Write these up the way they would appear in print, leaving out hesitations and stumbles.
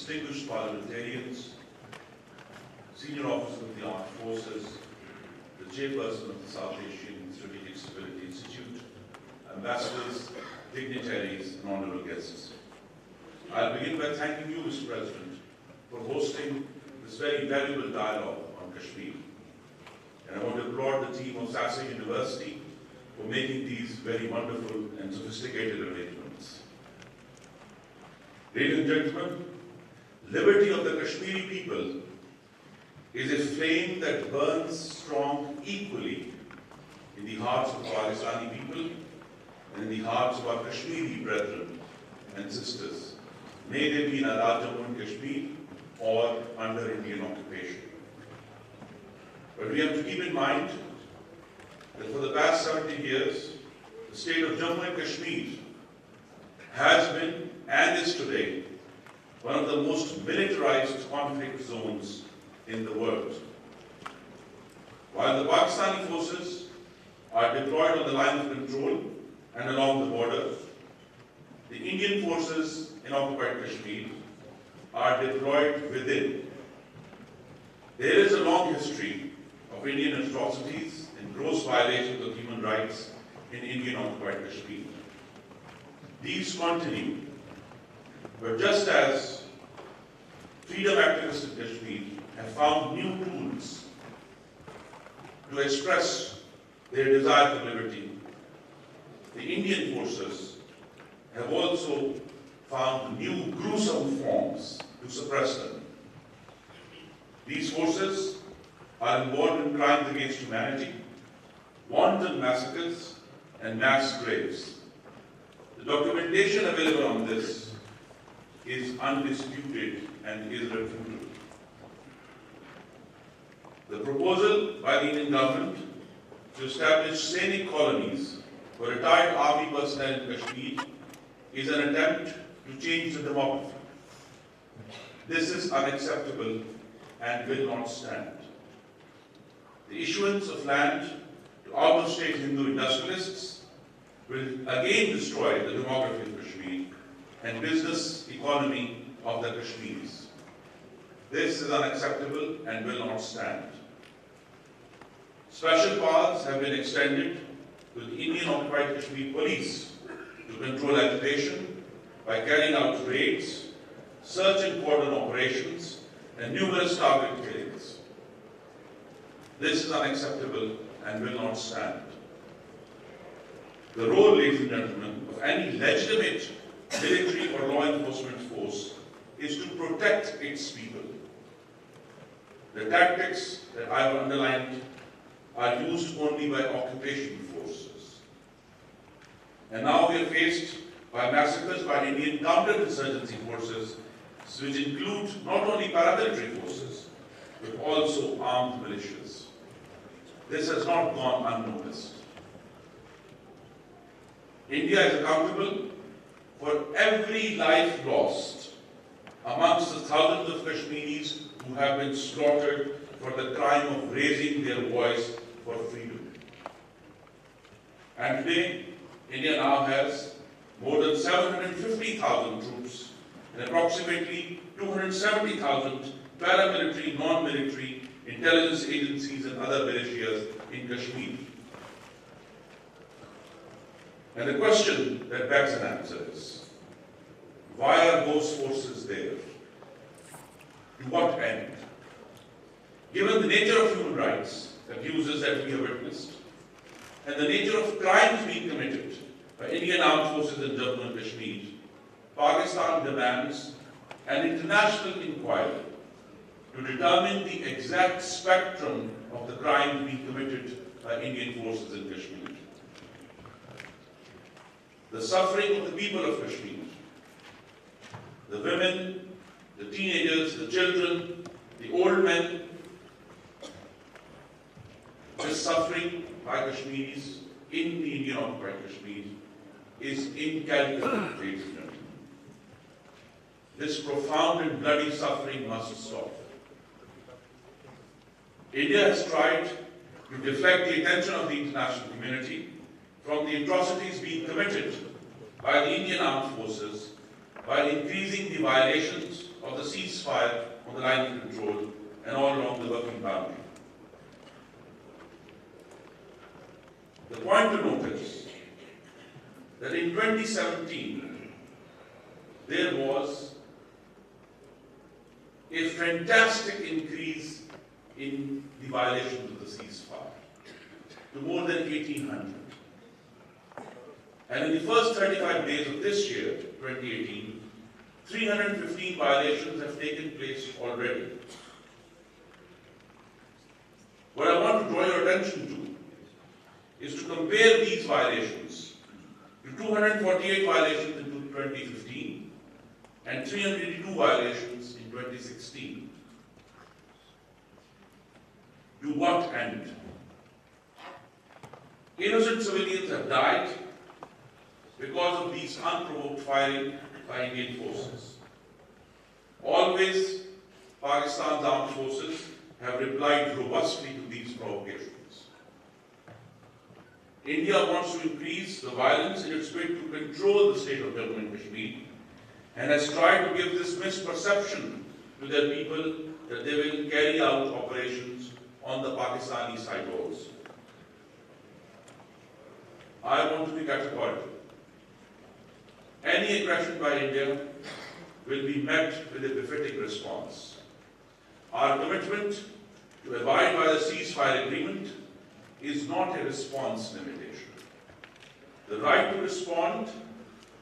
distinguished parliamentarians, senior officers of the Armed Forces, the chairperson of the South Asian Strategic Stability Institute, ambassadors, dignitaries, and honorable guests. I'll begin by thanking you, Mr. President, for hosting this very valuable dialogue on Kashmir. And I want to applaud the team of Sasa University for making these very wonderful and sophisticated arrangements. Ladies and gentlemen, liberty of the Kashmiri people is a flame that burns strong equally in the hearts of Pakistani people and in the hearts of our Kashmiri brethren and sisters, may they be in Azad Jammu and Kashmir or under Indian occupation. But we have to keep in mind that for the past 70 years, the state of Jammu and Kashmir has been and is today one of the most militarized conflict zones in the world. While the Pakistani forces are deployed on the line of control and along the border, the Indian forces in occupied Kashmir are deployed within. There is a long history of Indian atrocities and gross violations of human rights in Indian occupied Kashmir. These continue, but just as freedom activists in Kashmir have found new tools to express their desire for liberty, the Indian forces have also found new gruesome forms to suppress them. These forces are involved in crimes against humanity, wanton massacres, and mass graves. The documentation available on this is undisputed and irrefutable. The proposal by the Indian government to establish Sainik colonies for retired army personnel in Kashmir is an attempt to change the demography. This is unacceptable and will not stand. The issuance of land to out-of-state Hindu industrialists will again destroy the demography of Kashmir and business economy of the Kashmiris. This is unacceptable and will not stand. Special powers have been extended to the Indian occupied Kashmir police to control agitation by carrying out raids, search and cordon operations, and numerous target killings. This is unacceptable and will not stand. The role, ladies and gentlemen, of any legitimate military or law enforcement force is to protect its people. The tactics that I have underlined are used only by occupation forces. And now we are faced by massacres by Indian counter-insurgency forces, which include not only paramilitary forces, but also armed militias. This has not gone unnoticed. India is accountable for every life lost amongst the thousands of Kashmiris who have been slaughtered for the crime of raising their voice for freedom. And today, India now has more than 750,000 troops and approximately 270,000 paramilitary, non-military intelligence agencies and other militias in Kashmir. And the question that begs an answer is, why are those forces there? To what end? Given the nature of human rights abuses that we have witnessed, and the nature of crimes being committed by Indian armed forces in Jammu and Kashmir, Pakistan demands an international inquiry to determine the exact spectrum of the crimes being committed by Indian forces in Kashmir. The suffering of the people of Kashmir, the women, the teenagers, the children, the old men, this suffering by Kashmiris in the Indian occupied Kashmir is incalculable, ladies and gentlemen. This profound and bloody suffering must stop. India has tried to deflect the attention of the international community from the atrocities being committed by the Indian armed forces by increasing the violations of the ceasefire on the line of control and all along the working boundary. The point to note is that in 2017, there was a fantastic increase in the violations of the ceasefire to more than 1,800. And in the first 35 days of this year, 2018, 315 violations have taken place already. What I want to draw your attention to is to compare these violations to 248 violations in 2015 and 382 violations in 2016. To what end? Innocent civilians have died because of these unprovoked firing by Indian forces. Always, Pakistan's armed forces have replied robustly to these provocations. India wants to increase the violence in its bid to control the state of Jammu and Kashmir and has tried to give this misperception to their people that they will carry out operations on the Pakistani side also. I want to be categorical. Any aggression by India will be met with a befitting response. Our commitment to abide by the ceasefire agreement is not a response limitation. The right to respond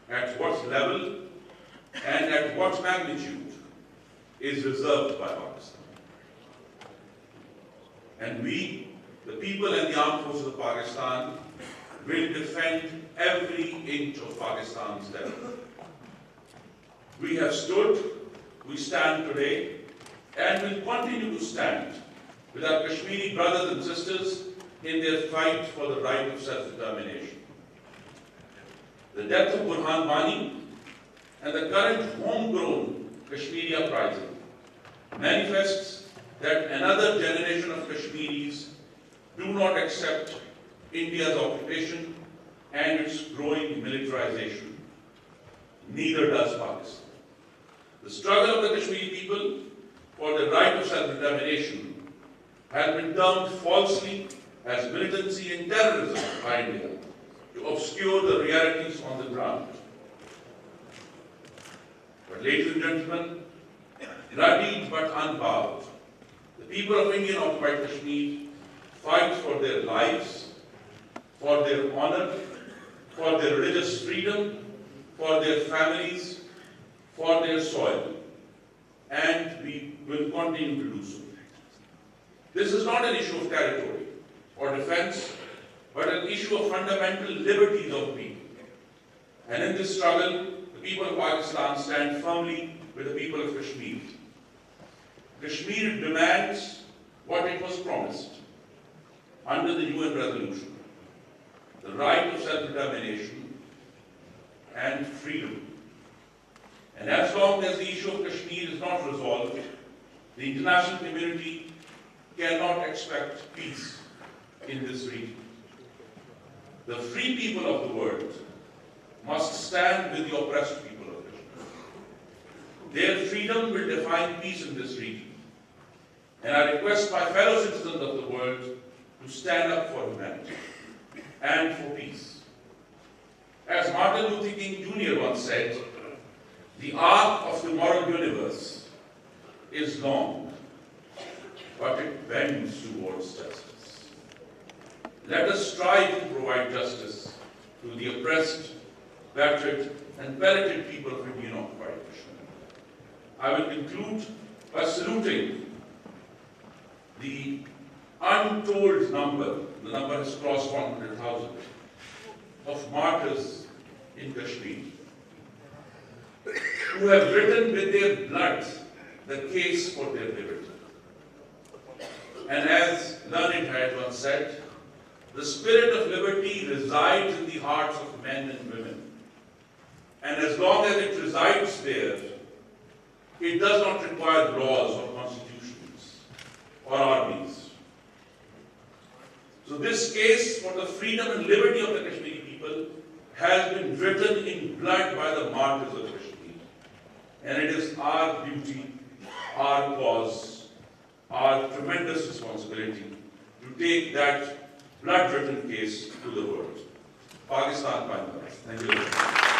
at what level and at what magnitude is reserved by Pakistan. And we, the people and the armed forces of Pakistan, will defend every inch of Pakistan's territory. We have stood, we stand today, and will continue to stand with our Kashmiri brothers and sisters in their fight for the right of self-determination. The death of Burhan Wani and the current homegrown Kashmiri uprising manifests that another generation of Kashmiris do not accept India's occupation and its growing militarization. Neither does Pakistan. The struggle of the Kashmiri people for the right of self-determination has been termed falsely as militancy and terrorism by India to obscure the realities on the ground. But ladies and gentlemen, bloodied but unbowed, the people of Indian occupied Kashmir fight for their lives, for their honor, for their religious freedom, for their families, for their soil, and we will continue to do so. This is not an issue of territory or defense, but an issue of fundamental liberties of people. And in this struggle, the people of Pakistan stand firmly with the people of Kashmir. Kashmir demands what it was promised under the UN resolution: the right of self-determination and freedom. And as long as the issue of Kashmir is not resolved, the international community cannot expect peace in this region. The free people of the world must stand with the oppressed people of Kashmir. Their freedom will define peace in this region. And I request my fellow citizens of the world to stand up for humanity and for peace. As Martin Luther King Jr. once said, the arc of the moral universe is long, but it bends towards justice. Let us strive to provide justice to the oppressed, battered, and pelleted people of Indian occupied Kashmir. I will conclude by saluting the untold number, the number has crossed 100,000, of martyrs in Kashmir, who have written with their blood the case for their liberty. And as Learned had once said, the spirit of liberty resides in the hearts of men and women. And as long as it resides there, it does not require laws or constitutions or armies. So this case for the freedom and liberty of the Kashmiri people has been written in blood by the martyrs of Kashmir. And it is our duty, our cause, our tremendous responsibility to take that blood-written case to the world. Pakistan, Bangladesh. Thank you very much.